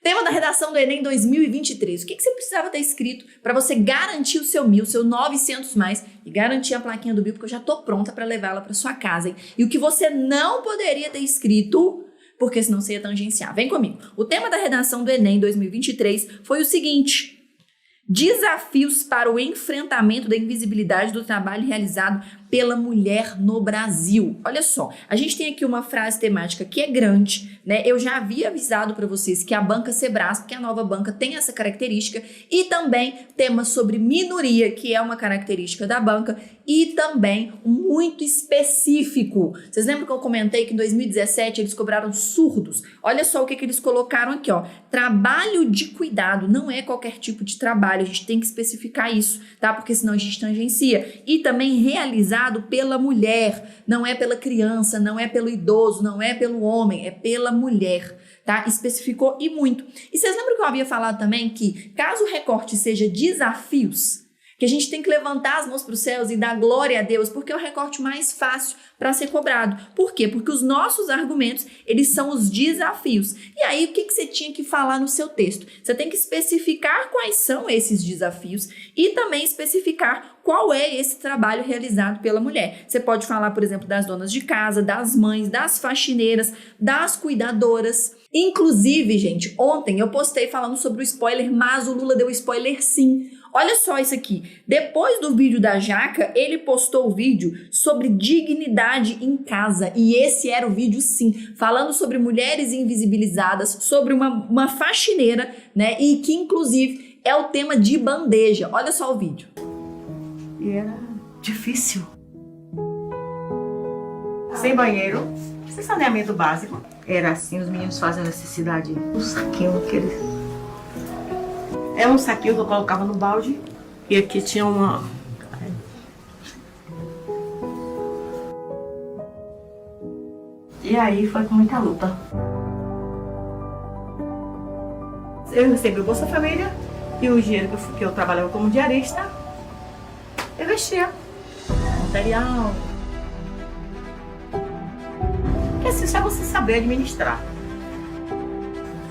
Tema da redação do Enem 2023. O que você precisava ter escrito para você garantir o seu 1.000, seu 900 mais e garantir a plaquinha do Bill, porque eu já tô pronta para levá-la para sua casa, hein? E o que você não poderia ter escrito, porque senão você ia tangenciar. Vem comigo. O tema da redação do Enem 2023 foi o seguinte: desafios para o enfrentamento da invisibilidade do trabalho realizado pela mulher no Brasil. Olha só, a gente tem aqui uma frase temática que é grande, né? Eu já havia avisado para vocês que a banca Sebrasp, que é a nova banca, tem essa característica, e também temas sobre minoria, que é uma característica da banca, e também muito específico. Vocês lembram que eu comentei que em 2017 eles cobraram surdos? Olha só o que eles colocaram aqui, ó. Trabalho de cuidado, não é qualquer tipo de trabalho, a gente tem que especificar isso, tá? Porque senão a gente tangencia. E também realizado pela mulher, não é pela criança, não é pelo idoso, não é pelo homem, é pela mulher, tá? Especificou e muito. E vocês lembram que eu havia falado também que caso o recorte seja desafios, que a gente tem que levantar as mãos para os céus e dar glória a Deus, porque é o recorte mais fácil para ser cobrado. Por quê? Porque os nossos argumentos, eles são os desafios. E aí, o que você tinha que falar no seu texto? Você tem que especificar quais são esses desafios e também especificar qual é esse trabalho realizado pela mulher. Você pode falar, por exemplo, das donas de casa, das mães, das faxineiras, das cuidadoras. Inclusive, gente, ontem eu postei falando sobre o spoiler, mas o Lula deu spoiler sim. Olha só isso aqui. Depois do vídeo da Jaca, ele postou o vídeo sobre dignidade em casa. E esse era o vídeo, sim, falando sobre mulheres invisibilizadas, sobre uma faxineira, né? E que, inclusive, é o tema de bandeja. Olha só o vídeo. E era difícil. Sem banheiro, sem saneamento básico. Era assim, os meninos fazem necessidade. Um saquinho que eles... É um saquinho que eu colocava no balde. E aqui tinha uma... E aí foi com muita luta. Eu recebi o Bolsa Família e o dinheiro que eu trabalhava como diarista, eu vestia material. Porque assim, só você saber administrar.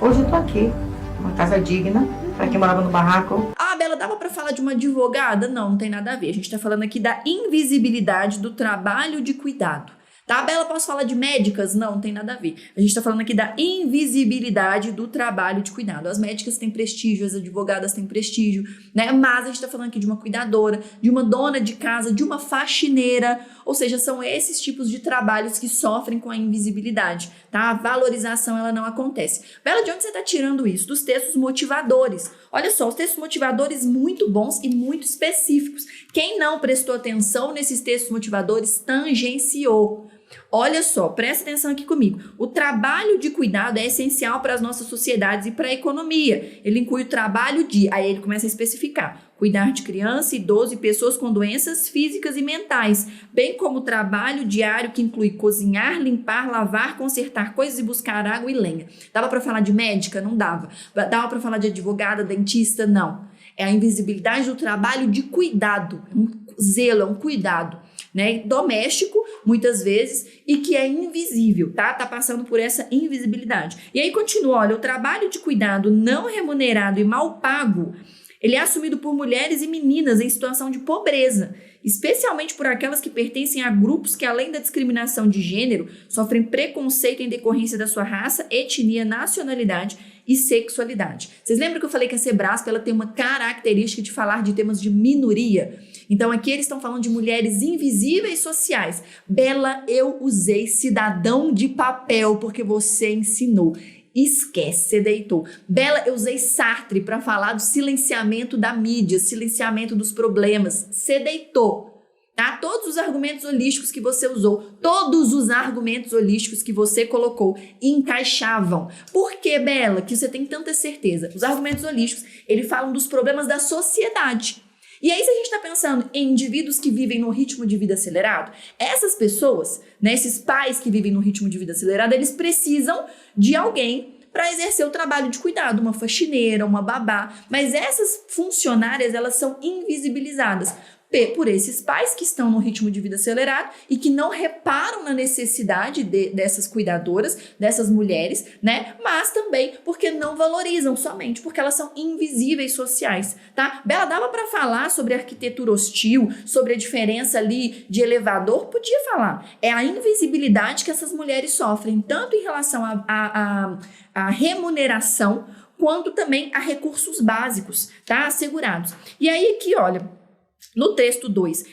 Hoje eu tô aqui, uma casa digna, para quem morava no barraco. Ah, Bela, dava para falar de uma advogada? Não, não tem nada a ver. A gente tá falando aqui da invisibilidade do trabalho de cuidado. Tá, Bela, posso falar de médicas? Não, não tem nada a ver. A gente tá falando aqui da invisibilidade do trabalho de cuidado. As médicas têm prestígio, as advogadas têm prestígio, né? Mas a gente tá falando aqui de uma cuidadora, de uma dona de casa, de uma faxineira. Ou seja, são esses tipos de trabalhos que sofrem com a invisibilidade, tá? A valorização, ela não acontece. Bela, de onde você tá tirando isso? Dos textos motivadores. Olha só, os textos motivadores muito bons e muito específicos. Quem não prestou atenção nesses textos motivadores tangenciou. Olha só, presta atenção aqui comigo. O trabalho de cuidado é essencial para as nossas sociedades e para a economia. Ele inclui o trabalho de... Aí ele começa a especificar. Cuidar de criança, idoso e pessoas com doenças físicas e mentais, bem como o trabalho diário que inclui cozinhar, limpar, lavar, consertar coisas e buscar água e lenha. Dava para falar de médica? Não dava. Dava para falar de advogada, dentista? Não. É a invisibilidade do trabalho de cuidado. É um zelo, é um cuidado, né? Doméstico, muitas vezes, e que é invisível, tá? Tá passando por essa invisibilidade. E aí continua, olha, o trabalho de cuidado não remunerado e mal pago, ele é assumido por mulheres e meninas em situação de pobreza, especialmente por aquelas que pertencem a grupos que, além da discriminação de gênero, sofrem preconceito em decorrência da sua raça, etnia, nacionalidade e sexualidade. Vocês lembram que eu falei que a Sebrasp, ela tem uma característica de falar de temas de minoria? Então aqui eles estão falando de mulheres invisíveis sociais. Bela, eu usei cidadão de papel porque você ensinou. Esquece, você deitou. Bela, eu usei Sartre para falar do silenciamento da mídia, silenciamento dos problemas. Você deitou. Tá? Todos os argumentos holísticos que você usou, todos os argumentos holísticos que você colocou encaixavam. Por que, Bela, que você tem tanta certeza? Os argumentos holísticos, eles falam dos problemas da sociedade. E aí, se a gente está pensando em indivíduos que vivem num ritmo de vida acelerado, essas pessoas, né, esses pais que vivem num ritmo de vida acelerado, eles precisam de alguém para exercer o trabalho de cuidado, uma faxineira, uma babá. Mas essas funcionárias, elas são invisibilizadas. por esses pais que estão no ritmo de vida acelerado e que não reparam na necessidade dessas cuidadoras, dessas mulheres, né? Mas também porque não valorizam, somente porque elas são invisíveis sociais, tá? Bela, dava para falar sobre arquitetura hostil, sobre a diferença ali de elevador? Podia falar. É a invisibilidade que essas mulheres sofrem, tanto em relação à remuneração, quanto também a recursos básicos, tá? Assegurados. E aí aqui, olha, no texto 2,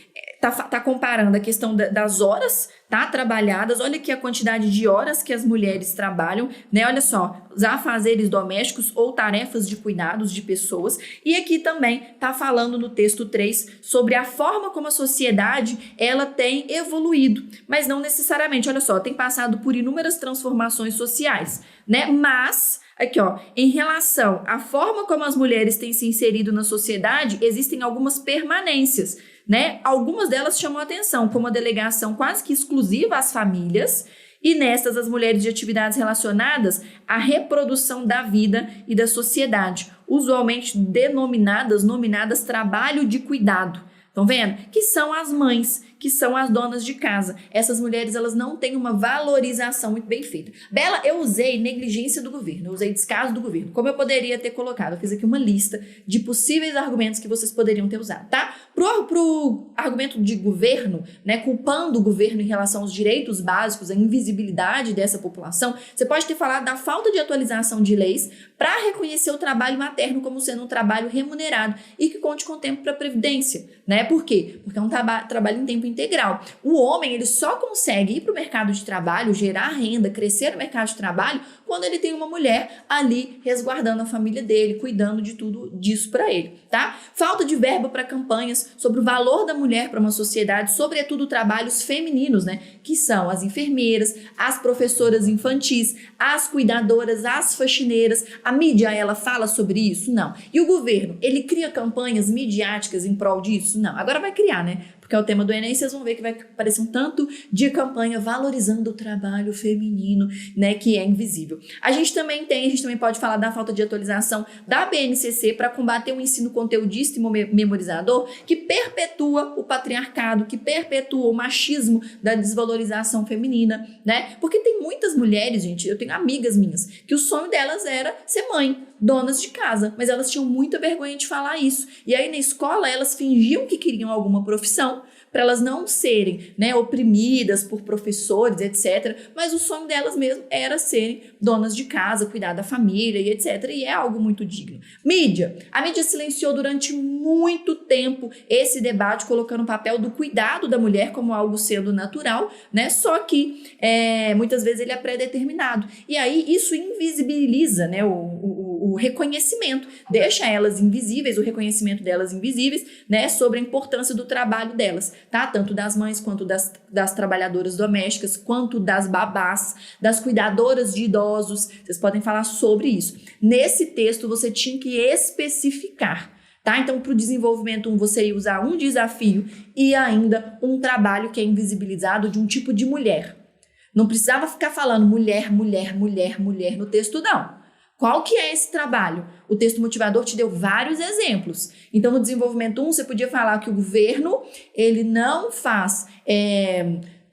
tá comparando a questão das horas, tá? Trabalhadas. Olha aqui a quantidade de horas que as mulheres trabalham, né? Olha só, os afazeres domésticos ou tarefas de cuidados de pessoas. E aqui também tá falando no texto 3 sobre a forma como a sociedade, ela tem evoluído, mas não necessariamente, olha só, tem passado por inúmeras transformações sociais, né? Mas aqui, ó, em relação à forma como as mulheres têm se inserido na sociedade, existem algumas permanências, né? Algumas delas chamam a atenção, como a delegação quase que exclusiva às famílias, e nestas as mulheres de atividades relacionadas à reprodução da vida e da sociedade, usualmente nominadas trabalho de cuidado. Estão vendo? Que são as mães, que são as donas de casa. Essas mulheres, elas não têm uma valorização muito bem feita. Bela, eu usei negligência do governo, eu usei descaso do governo. Como eu poderia ter colocado? Eu fiz aqui uma lista de possíveis argumentos que vocês poderiam ter usado, tá? Pro argumento de governo, né, culpando o governo em relação aos direitos básicos, a invisibilidade dessa população, você pode ter falado da falta de atualização de leis para reconhecer o trabalho materno como sendo um trabalho remunerado e que conte com tempo para previdência, né? Por quê? Porque é um trabalho em tempo integral. O homem, ele só consegue ir para o mercado de trabalho, gerar renda, crescer no mercado de trabalho, quando ele tem uma mulher ali resguardando a família dele, cuidando de tudo disso para ele, tá? Falta de verba para campanhas sobre o valor da mulher para uma sociedade, sobretudo trabalhos femininos, né? Que são as enfermeiras, as professoras infantis, as cuidadoras, as faxineiras. A mídia, ela fala sobre isso? Não. E o governo, ele cria campanhas midiáticas em prol disso? Não. Agora vai criar, né? Porque é o tema do Enem, vocês vão ver que vai aparecer um tanto de campanha valorizando o trabalho feminino, né, que é invisível. A gente também pode falar da falta de atualização da BNCC para combater o ensino conteudista e memorizador que perpetua o patriarcado, que perpetua o machismo da desvalorização feminina, né? Porque tem muitas mulheres, gente, eu tenho amigas minhas, que o sonho delas era ser mãe, donas de casa, mas elas tinham muita vergonha de falar isso. E aí na escola elas fingiam que queriam alguma profissão para elas não serem, né, oprimidas por professores, etc. Mas o sonho delas mesmo era serem donas de casa, cuidar da família e etc. E é algo muito digno. Mídia. A mídia silenciou durante muito tempo esse debate, colocando o papel do cuidado da mulher como algo sendo natural, né? Só que muitas vezes ele é pré-determinado. E aí isso invisibiliza, né, o reconhecimento, deixa elas invisíveis, o reconhecimento delas invisíveis, né, sobre a importância do trabalho delas, tá? Tanto das mães, quanto das trabalhadoras domésticas, quanto das babás, das cuidadoras de idosos. Vocês podem falar sobre isso. Nesse texto, você tinha que especificar, tá? Então, para o desenvolvimento 1, você ia usar um desafio e ainda um trabalho que é invisibilizado de um tipo de mulher. Não precisava ficar falando mulher, mulher, mulher, mulher no texto, não. Qual que é esse trabalho? O texto motivador te deu vários exemplos. Então, no desenvolvimento 1, você podia falar que o governo, ele não faz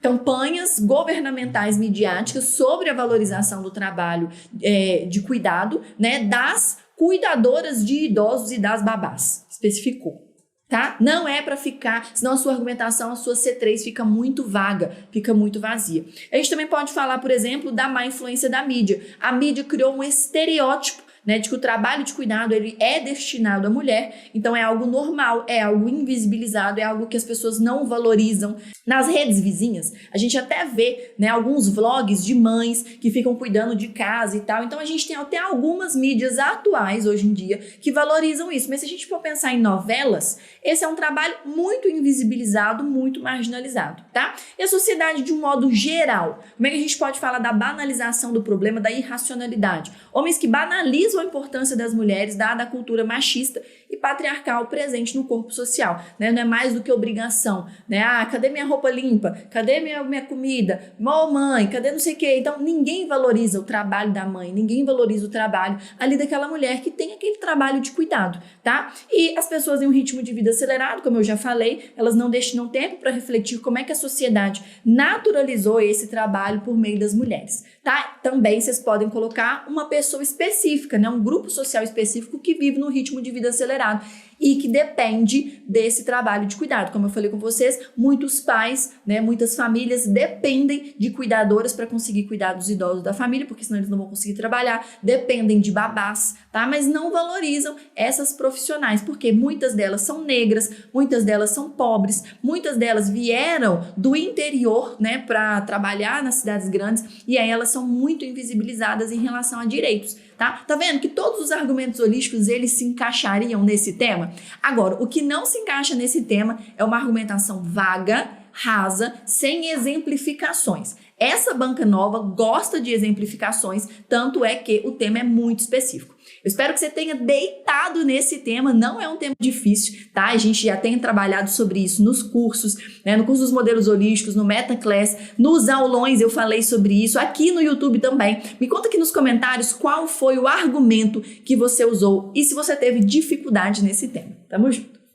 campanhas governamentais midiáticas sobre a valorização do trabalho de cuidado, né, das cuidadoras de idosos e das babás. Especificou. Tá? Não é para ficar, senão a sua argumentação, a sua C3 fica muito vaga, fica muito vazia. A gente também pode falar, por exemplo, da má influência da mídia. A mídia criou um estereótipo, né, de que o trabalho de cuidado ele é destinado à mulher, então é algo normal, é algo invisibilizado, é algo que as pessoas não valorizam. Nas redes vizinhas, a gente até vê, né, alguns vlogs de mães que ficam cuidando de casa e tal, então a gente tem até algumas mídias atuais hoje em dia que valorizam isso, mas se a gente for pensar em novelas, esse é um trabalho muito invisibilizado, muito marginalizado, tá? E a sociedade de um modo geral, como é que a gente pode falar da banalização do problema, da irracionalidade? Homens que banalizam a importância das mulheres, dada a cultura machista e patriarcal presente no corpo social, né? Não é mais do que obrigação, né? Ah, cadê minha roupa roupa limpa? Cadê minha comida? Ô mãe, cadê não sei o quê? Então, ninguém valoriza o trabalho da mãe, ninguém valoriza o trabalho ali daquela mulher que tem aquele trabalho de cuidado, tá? E as pessoas em um ritmo de vida acelerado, como eu já falei, elas não destinam tempo para refletir como é que a sociedade naturalizou esse trabalho por meio das mulheres, tá? Também vocês podem colocar uma pessoa específica, né? Um grupo social específico que vive no ritmo de vida acelerado e que depende desse trabalho de cuidado. Como eu falei com vocês, muitos pais, né, muitas famílias dependem de cuidadoras para conseguir cuidar dos idosos da família, porque senão eles não vão conseguir trabalhar, dependem de babás, tá? Mas não valorizam essas profissionais, porque muitas delas são negras, muitas delas são pobres, muitas delas vieram do interior, né, para trabalhar nas cidades grandes, e aí elas são muito invisibilizadas em relação a direitos. Tá vendo que todos os argumentos holísticos eles se encaixariam nesse tema? Agora, o que não se encaixa nesse tema é uma argumentação vaga, rasa, sem exemplificações. Essa banca nova gosta de exemplificações, tanto é que o tema é muito específico. Eu espero que você tenha deitado nesse tema, não é um tema difícil, tá? A gente já tem trabalhado sobre isso nos cursos, né? No curso dos modelos holísticos, no Metaclass, nos aulões eu falei sobre isso, aqui no YouTube também. Me conta aqui nos comentários qual foi o argumento que você usou e se você teve dificuldade nesse tema. Tamo junto!